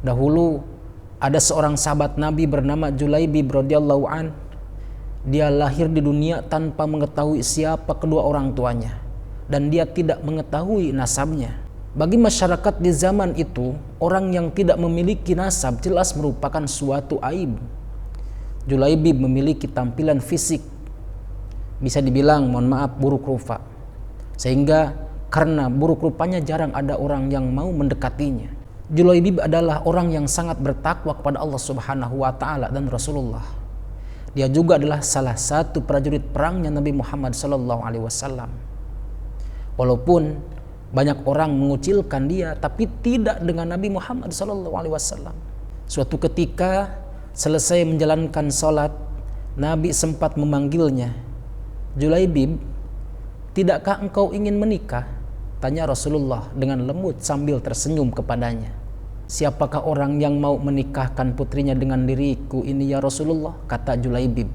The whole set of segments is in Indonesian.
Dahulu ada seorang sahabat Nabi bernama Julaibib radhiyallahu an. Dia lahir di dunia tanpa mengetahui siapa kedua orang tuanya, dan dia tidak mengetahui nasabnya. Bagi masyarakat di zaman itu, orang yang tidak memiliki nasab jelas merupakan suatu aib. Julaibib memiliki tampilan fisik, bisa dibilang, mohon maaf, buruk rupa. Sehingga karena buruk rupanya jarang ada orang yang mau mendekatinya. Julaibib adalah orang yang sangat bertakwa kepada Allah Subhanahu wa taala dan Rasulullah. Dia juga adalah salah satu prajurit perangnya Nabi Muhammad sallallahu alaihi wasallam. Walaupun banyak orang mengucilkan dia, tapi tidak dengan Nabi Muhammad sallallahu alaihi wasallam. Suatu ketika selesai menjalankan salat, Nabi sempat memanggilnya. Julaibib, tidakkah engkau ingin menikah? Tanya Rasulullah dengan lembut sambil tersenyum kepadanya. Siapakah orang yang mau menikahkan putrinya dengan diriku ini ya Rasulullah? Kata Julaibib.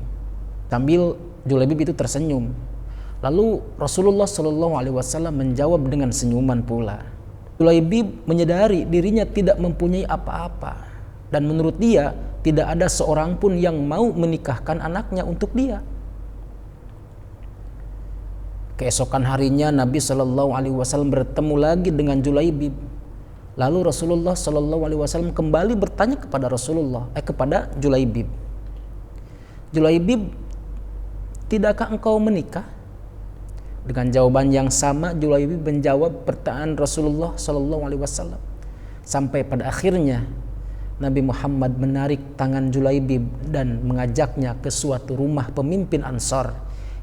Sambil Julaibib itu tersenyum. Lalu Rasulullah SAW menjawab dengan senyuman pula. Julaibib menyadari dirinya tidak mempunyai apa-apa, dan menurut dia tidak ada seorang pun yang mau menikahkan anaknya untuk dia. Keesokan harinya Nabi SAW bertemu lagi dengan Julaibib. Lalu Rasulullah SAW kembali bertanya kepada kepada Julaibib. Julaibib, tidakkah engkau menikah? Dengan jawaban yang sama, Julaibib menjawab pertanyaan Rasulullah SAW. Sampai pada akhirnya Nabi Muhammad menarik tangan Julaibib dan mengajaknya ke suatu rumah pemimpin Ansor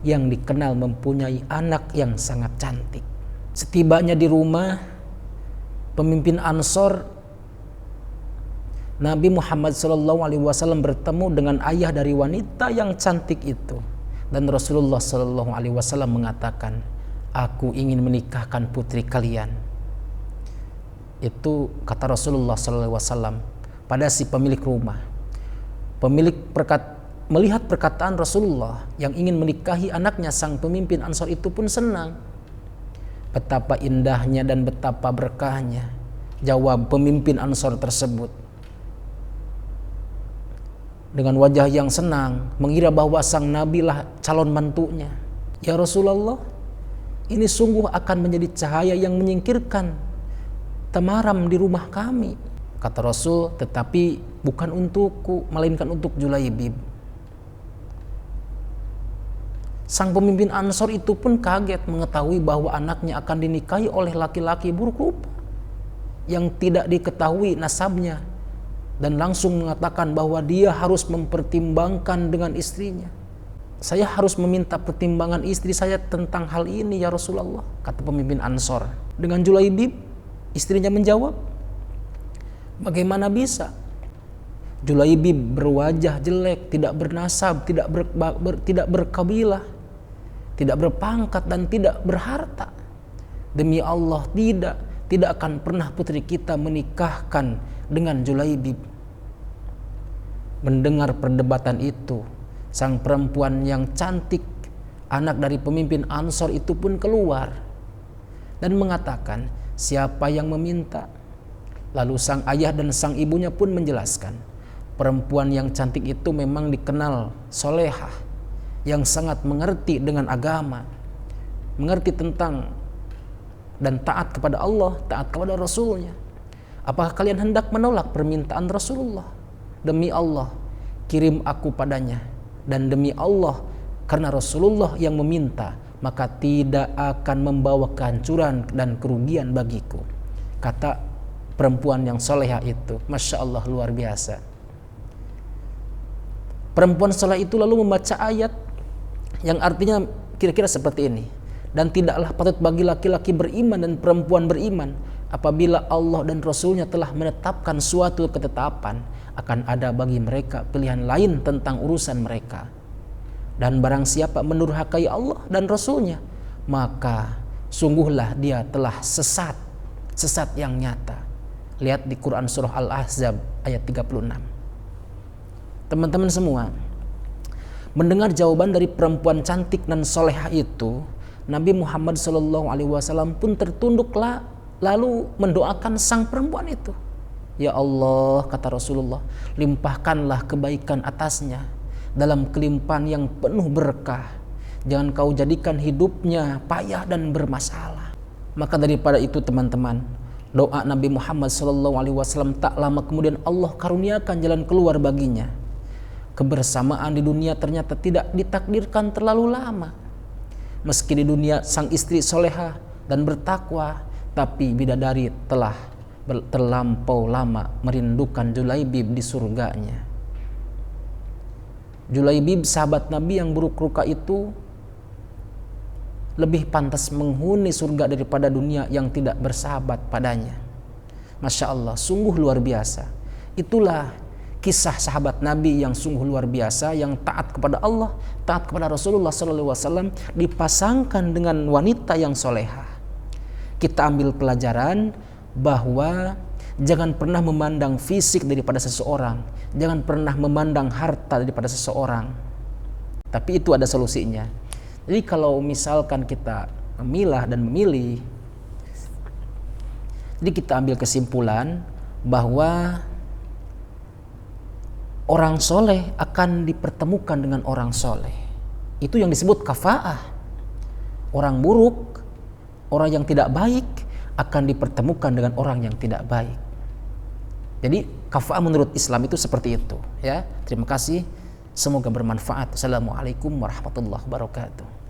yang dikenal mempunyai anak yang sangat cantik. Setibanya di rumah pemimpin Ansor, Nabi Muhammad SAW bertemu dengan ayah dari wanita yang cantik itu, dan Rasulullah SAW mengatakan, aku ingin menikahkan putri kalian. Itu kata Rasulullah SAW pada si pemilik rumah. Melihat perkataan Rasulullah yang ingin menikahi anaknya, sang pemimpin Ansor itu pun senang. Betapa indahnya dan betapa berkahnya jawab pemimpin Ansor tersebut. Dengan wajah yang senang, mengira bahwa sang Nabi lah calon mantunya. Ya Rasulullah, ini sungguh akan menjadi cahaya yang menyingkirkan temaram di rumah kami. Kata Rasul, tetapi bukan untukku, melainkan untuk Julaibib. Sang pemimpin Ansor itu pun kaget mengetahui bahwa anaknya akan dinikahi oleh laki-laki buruk rupa yang tidak diketahui nasabnya, dan langsung mengatakan bahwa dia harus mempertimbangkan dengan istrinya. Saya harus meminta pertimbangan istri saya tentang hal ini ya Rasulullah, kata pemimpin Ansor. Dengan Julaibib, istrinya menjawab, bagaimana bisa? Julaibib berwajah jelek, tidak bernasab, tidak berkabilah, tidak berpangkat, dan tidak berharta. Demi Allah, tidak akan pernah putri kita menikahkan dengan Julaibib. Mendengar perdebatan itu, sang perempuan yang cantik, anak dari pemimpin Ansor itu pun keluar dan mengatakan, siapa yang meminta? Lalu sang ayah dan sang ibunya pun menjelaskan, perempuan yang cantik itu memang dikenal solehah, yang sangat mengerti dengan agama, mengerti tentang dan taat kepada Allah, taat kepada Rasulnya. Apakah kalian hendak menolak permintaan Rasulullah? Demi Allah, kirim aku padanya. Dan demi Allah, karena Rasulullah yang meminta, maka tidak akan membawa kehancuran dan kerugian bagiku. Kata perempuan yang solehah itu. Masya Allah, luar biasa. Perempuan soleh itu lalu membaca ayat yang artinya kira-kira seperti ini. Dan tidaklah patut bagi laki-laki beriman dan perempuan beriman apabila Allah dan Rasulnya telah menetapkan suatu ketetapan, akan ada bagi mereka pilihan lain tentang urusan mereka. Dan barang siapa mendurhakai Allah dan Rasulnya, maka sungguhlah dia telah sesat yang nyata. Lihat di Quran surah Al-Ahzab ayat 36. Teman-teman semua, mendengar jawaban dari perempuan cantik dan solehah itu, Nabi Muhammad SAW pun tertunduk lalu mendoakan sang perempuan itu. Ya Allah, kata Rasulullah, limpahkanlah kebaikan atasnya dalam kelimpahan yang penuh berkah. Jangan kau jadikan hidupnya payah dan bermasalah. Maka daripada itu teman-teman, doa Nabi Muhammad SAW tak lama kemudian Allah karuniakan jalan keluar baginya. Kebersamaan di dunia ternyata tidak ditakdirkan terlalu lama. Meski di dunia sang istri soleha dan bertakwa, tapi bidadari telah terlampau lama merindukan Julaibib di surganya. Julaibib, sahabat Nabi yang buruk ruka itu, lebih pantas menghuni surga daripada dunia yang tidak bersahabat padanya. Masya Allah, sungguh luar biasa. Itulah kisah sahabat Nabi yang sungguh luar biasa, yang taat kepada Allah, taat kepada Rasulullah SAW, dipasangkan dengan wanita yang soleha. Kita ambil pelajaran bahwa jangan pernah memandang fisik daripada seseorang, jangan pernah memandang harta daripada seseorang, tapi itu ada solusinya. Jadi kalau misalkan kita memilah dan memilih, jadi kita ambil kesimpulan bahwa orang soleh akan dipertemukan dengan orang soleh. Itu yang disebut kafaah. Orang buruk, orang yang tidak baik akan dipertemukan dengan orang yang tidak baik. Jadi kafaah menurut Islam itu seperti itu, ya. Terima kasih, semoga bermanfaat. Assalamualaikum warahmatullahi wabarakatuh.